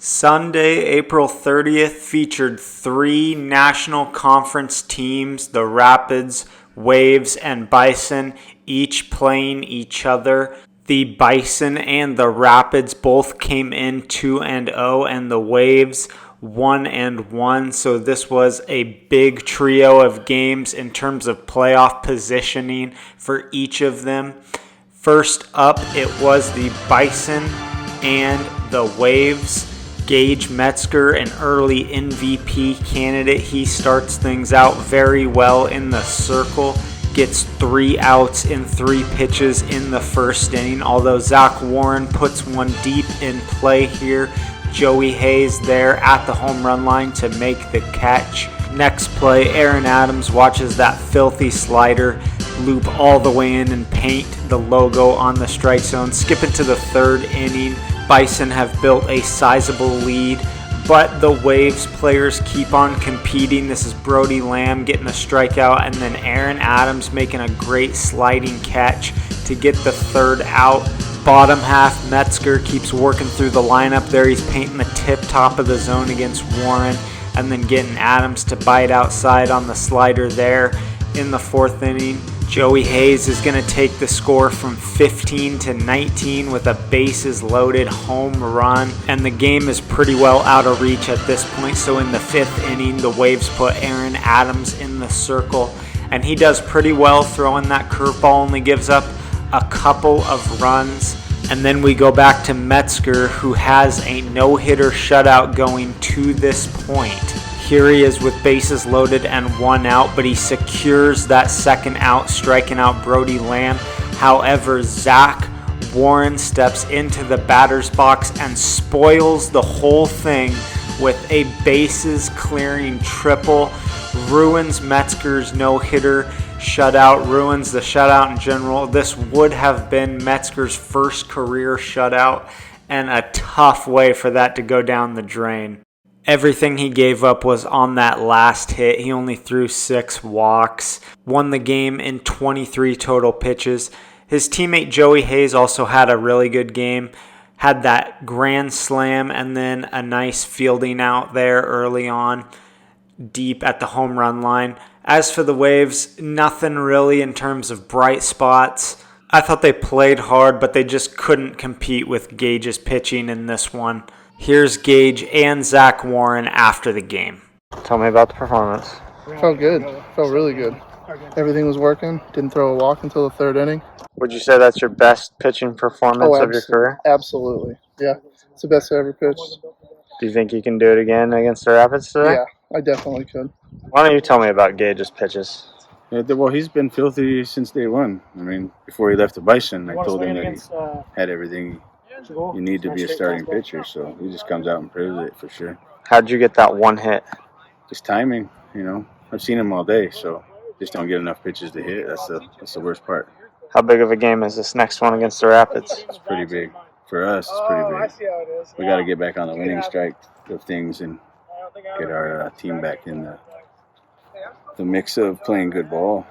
Sunday, April 30th featured three National Conference teams, the Rapids, Waves, and Bison, each playing each other. The Bison and the Rapids both came in 2-0, and the Waves 1-1. So this was a big trio of games in terms of playoff positioning for each of them. First up, it was the Bison and the Waves. Gage Metzger, an early MVP candidate, he starts things out very well in the circle, gets 3 outs in 3 pitches in the first inning, although Zach Warren puts one deep in play here. Joey Hayes there at the home run line to make the catch. Next play, Aaron Adams watches that filthy slider loop all the way in and paint the logo on the strike zone. Skip into the third inning. Bison have built a sizable lead, but the Waves players keep on competing. This is Brody Lamb getting a strikeout, and then Aaron Adams making a great sliding catch to get the third out. Bottom half, Metzger keeps working through the lineup there. He's painting the tip top of the zone against Warren, and then getting Adams to bite outside on the slider there. In the fourth inning, Joey Hayes is going to take the score from 15-19 with a bases loaded home run, and the game is pretty well out of reach at this point. So in the fifth inning, the Waves put Aaron Adams in the circle, and he does pretty well throwing that curveball, only gives up a couple of runs. And then we go back to Metzger, who has a no-hitter shutout going to this point. Here he is with bases loaded and 1 out, but he secures that second out, striking out Brody Lamb. However, Zach Warren steps into the batter's box and spoils the whole thing with a bases clearing triple. Ruins Metzger's no-hitter shutout, ruins the shutout in general. This would have been Metzger's first career shutout, and a tough way for that to go down the drain. Everything he gave up was on that last hit. He only threw 6 walks, won the game in 23 total pitches. His teammate Joey Hayes also had a really good game, had that grand slam and then a nice fielding out there early on, deep at the home run line. As for the Waves, nothing really in terms of bright spots. I thought they played hard, but they just couldn't compete with Gage's pitching in this one. Here's Gage and Zach Warren after the game. Tell me about the performance. Felt good. Felt really good. Everything was working. Didn't throw a walk until the third inning. Would you say that's your best pitching performance of your career? Absolutely. Yeah. It's the best I ever pitched. Do you think you can do it again against the Rapids today? Yeah, I definitely could. Why don't you tell me about Gage's pitches? Yeah, well, he's been filthy since day one. I mean, before he left the Bison, I told him that he had everything you need to be a starting pitcher, so he just comes out and proves it for sure. How'd you get that one hit? Just timing, you know. I've seen him all day, so just don't get enough pitches to hit. That's the worst part. How big of a game is this next one against the Rapids? It's pretty big. For us, it's pretty big. We got to get back on the winning strike of things and get our team back in the mix of playing good ball.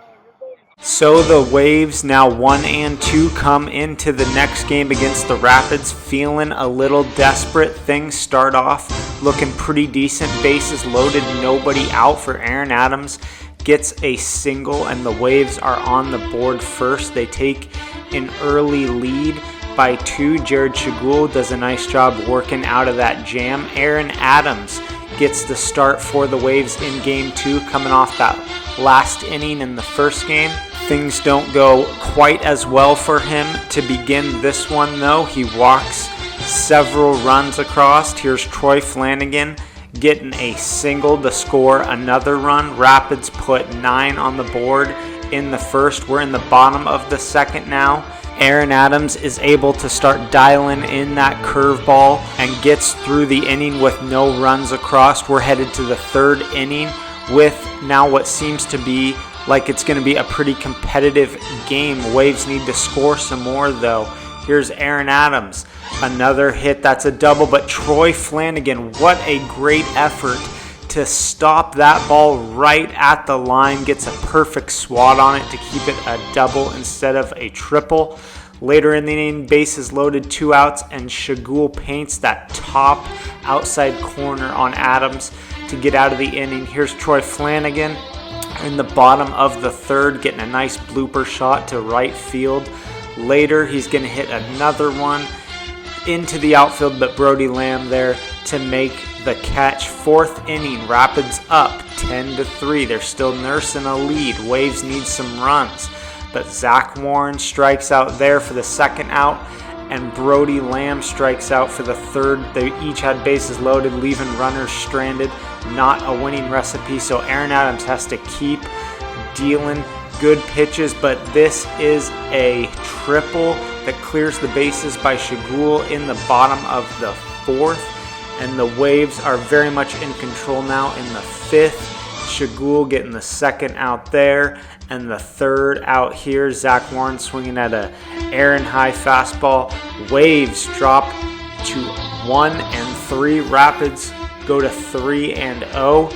So the Waves, now 1-2, come into the next game against the Rapids feeling a little desperate. Things start off looking pretty decent. Bases loaded, nobody out for Aaron Adams. Gets a single, and the Waves are on the board first. They take an early lead by 2. Jared Shagul does a nice job working out of that jam. Aaron Adams gets the start for the Waves in Game 2, coming off that last inning in the first game. Things don't go quite as well for him to begin this one, though. He walks several runs across. Here's Troy Flanagan getting a single to score another run. Rapids put 9 on the board in the first. We're in the bottom of the second now. Aaron Adams is able to start dialing in that curveball and gets through the inning with no runs across. We're headed to the third inning with now what seems to be like it's going to be a pretty competitive game. Waves need to score some more, though. Here's Aaron Adams. Another hit. That's a double, but Troy Flanagan, what a great effort to stop that ball right at the line. Gets a perfect swat on it to keep it a double instead of a triple. Later in the inning, bases loaded, 2 outs, and Shagul paints that top outside corner on Adams to get out of the inning. Here's Troy Flanagan in the bottom of the third, getting a nice blooper shot to right field. Later, he's going to hit another one into the outfield, but Brody Lamb there to make the catch. 4th inning, Rapids up 10-3. They're still nursing a lead. Waves need some runs, but Zach Warren strikes out there for the 2nd out, and Brody Lamb strikes out for the 3rd. They each had bases loaded, leaving runners stranded. Not a winning recipe, so Aaron Adams has to keep dealing good pitches, but this is a triple that clears the bases by Shagul in the bottom of the 4th, and the Waves are very much in control now in the 5th. Shagul getting the 2nd out there, and the 3rd out here. Zach Warren swinging at a Aaron high fastball. Waves drop to 1-3. Rapids go to 3-0.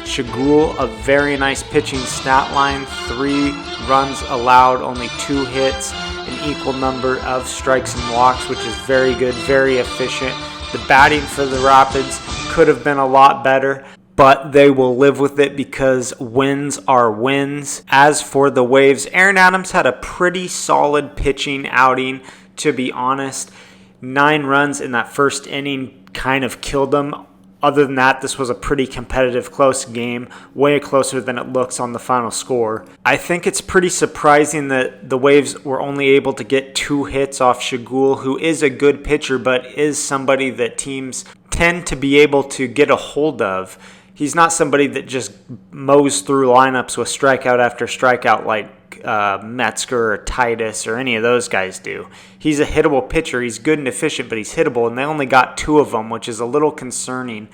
Shagul, a very nice pitching stat line. 3 runs allowed, only 2 hits, an equal number of strikes and walks, which is very good, very efficient. The batting for the Rapids could have been a lot better, but they will live with it because wins are wins. As for the Waves, Aaron Adams had a pretty solid pitching outing, to be honest. 9 runs in that 1st inning kind of killed them. Other than that, this was a pretty competitive, close game, way closer than it looks on the final score. I think it's pretty surprising that the Waves were only able to get 2 hits off Shagul, who is a good pitcher, but is somebody that teams tend to be able to get a hold of. He's not somebody that just mows through lineups with strikeout after strikeout like Metzger or Titus or any of those guys do. He's a hittable pitcher. He's good and efficient, but he's hittable, and they only got 2 of them, which is a little concerning.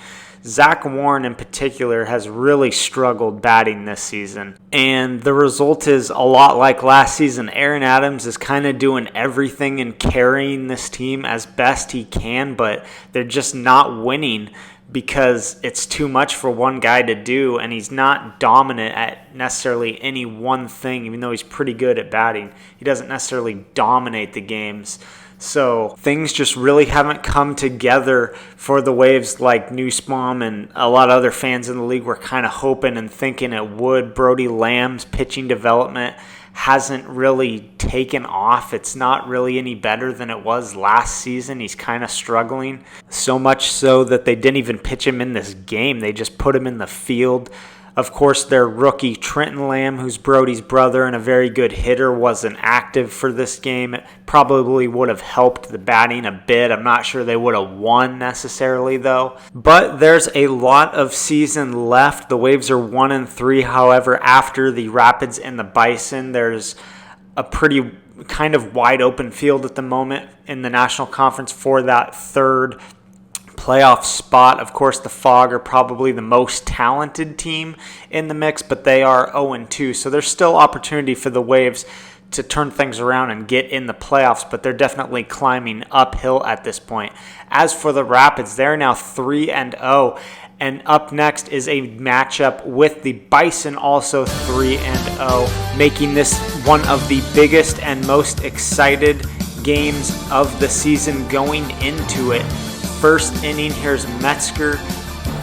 Zach Warren in particular has really struggled batting this season, and the result is a lot like last season. Aaron Adams is kind of doing everything and carrying this team as best he can, but they're just not winning because it's too much for one guy to do, and he's not dominant at necessarily any one thing. Even though he's pretty good at batting, he doesn't necessarily dominate the games. So things just really haven't come together for the Waves like Nussbaum and a lot of other fans in the league were kind of hoping and thinking it would. Brody Lamb's pitching development hasn't really taken off. It's not really any better than it was last season. He's kind of struggling. So much so that they didn't even pitch him in this game. They just put him in the field. Of course, their rookie Trenton Lamb, who's Brody's brother and a very good hitter, wasn't active for this game. It probably would have helped the batting a bit. I'm not sure they would have won necessarily, though. But there's a lot of season left. The Waves are 1-3. However, after the Rapids and the Bison, there's a pretty kind of wide open field at the moment in the National Conference for that 3rd playoff spot. Of course, the Fog are probably the most talented team in the mix, but they are 0-2. So there's still opportunity for the Waves to turn things around and get in the playoffs, but they're definitely climbing uphill at this point. As for the Rapids, they're now 3-0. And up next is a matchup with the Bison, also 3-0, making this one of the biggest and most excited games of the season going into it. 1st inning, here's Metzger.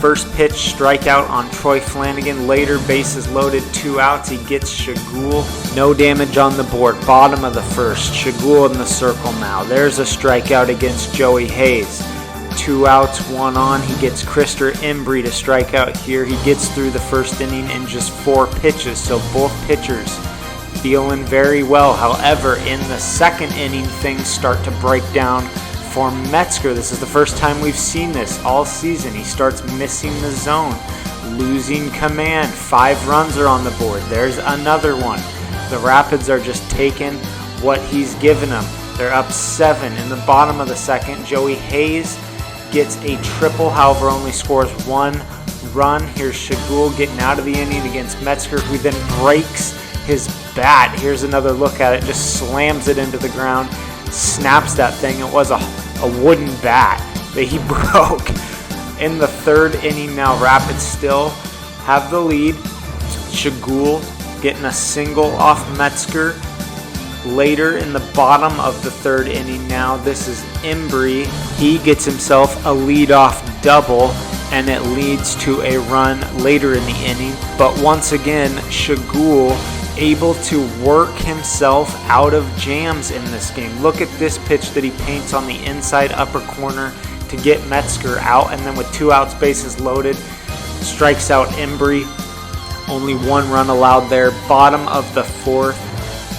1st pitch, strikeout on Troy Flanagan. Later, bases loaded, 2 outs. He gets Shagul. No damage on the board. Bottom of the 1st. Shagul in the circle now. There's a strikeout against Joey Hayes. 2 outs, 1 on. He gets Krister Embry to strike out here. He gets through the 1st inning in just 4 pitches, so both pitchers feeling very well. However, in the 2nd inning, things start to break down for Metzger. This is the first time we've seen this all season. He starts missing the zone, losing command. 5 runs are on the board. There's another one. The Rapids are just taking what he's given them. They're up 7 in the bottom of the 2nd. Joey Hayes gets a triple, however only scores 1 run. Here's Shagul getting out of the inning against Metzger, who then breaks his bat. Here's another look at it. Just slams it into the ground, snaps that thing. It was a wooden bat that he broke. In the 3rd inning now, Rapids still have the lead. Shagul getting a single off Metzger. later in the bottom of the third inning now. This is Embry. He gets himself a leadoff double, and it leads to a run later in the inning. But once again, Shagul able to work himself out of jams in this game. Look at this pitch that he paints on the inside upper corner to get Metzger out, and then with 2 outs, bases loaded, strikes out Embry. Only 1 run allowed there. Bottom of the 4th,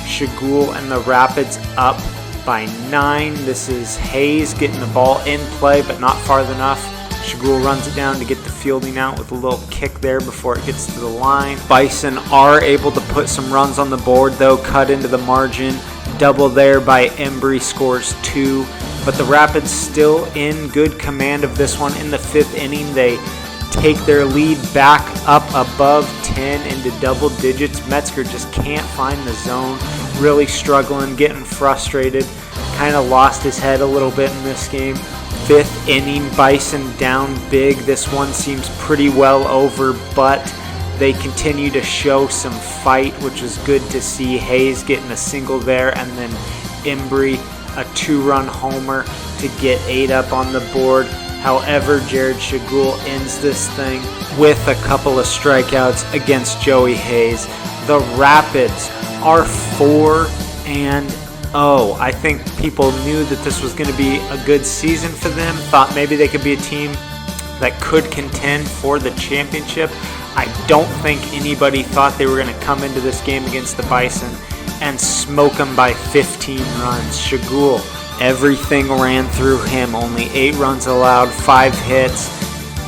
Shagul and the Rapids up by 9. This is Hayes getting the ball in play, but not far enough. Shagul runs it down to get the fielding out with a little kick there before it gets to the line. Bison are able to put some runs on the board, though, cut into the margin. Double there by Embry, scores 2. But the Rapids still in good command of this one. In the 5th inning, they take their lead back up above 10 into double digits. Metzger just can't find the zone. Really struggling, getting frustrated. Kind of lost his head a little bit in this game. 5th inning, Bison down big. This one seems pretty well over, but they continue to show some fight, which is good to see. Hayes getting a single there, and then Embry a 2-run homer to get 8 up on the board. However, Jared Shagul ends this thing with a couple of strikeouts against Joey Hayes. The Rapids are 4-0. I think people knew that this was going to be a good season for them, thought maybe they could be a team that could contend for the championship. I don't think anybody thought they were going to come into this game against the Bison and smoke them by 15 runs. Shagul, everything ran through him. Only 8 runs allowed, 5 hits.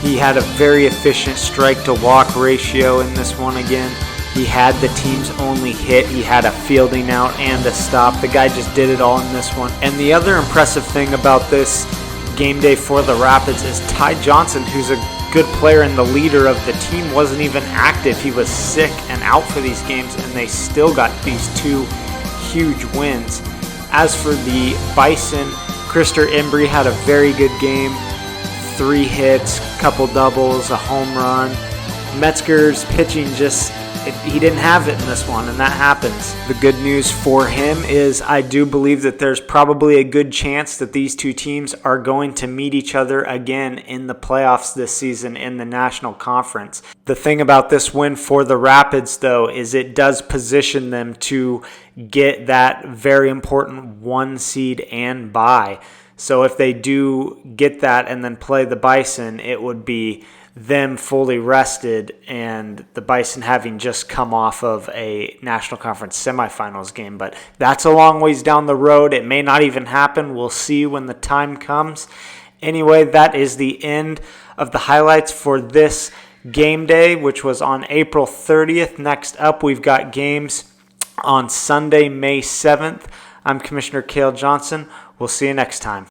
He had a very efficient strike-to-walk ratio in this one again. He had the team's only hit. He had a fielding out and a stop. The guy just did it all in this one. And the other impressive thing about this game day for the Rapids is Ty Johnson, who's a good player and the leader of the team, wasn't even active. He was sick and out for these games, and they still got these 2 huge wins. As for the Bison, Christopher Embry had a very good game. 3 hits, couple doubles, a home run. Metzger's pitching he didn't have it in this one, and that happens. The good news for him is I do believe that there's probably a good chance that these 2 teams are going to meet each other again in the playoffs this season in the National Conference. The thing about this win for the Rapids, though, is it does position them to get that very important 1 seed and bye. So if they do get that and then play the Bison, it would be them fully rested and the Bison having just come off of a National Conference semifinals game. But that's a long ways down the road. It may not even happen. We'll see when the time comes. Anyway, that is the end of the highlights for this game day, which was on April 30th. Next up, we've got games on Sunday, May 7th. I'm Commissioner Cale Johnson. We'll see you next time.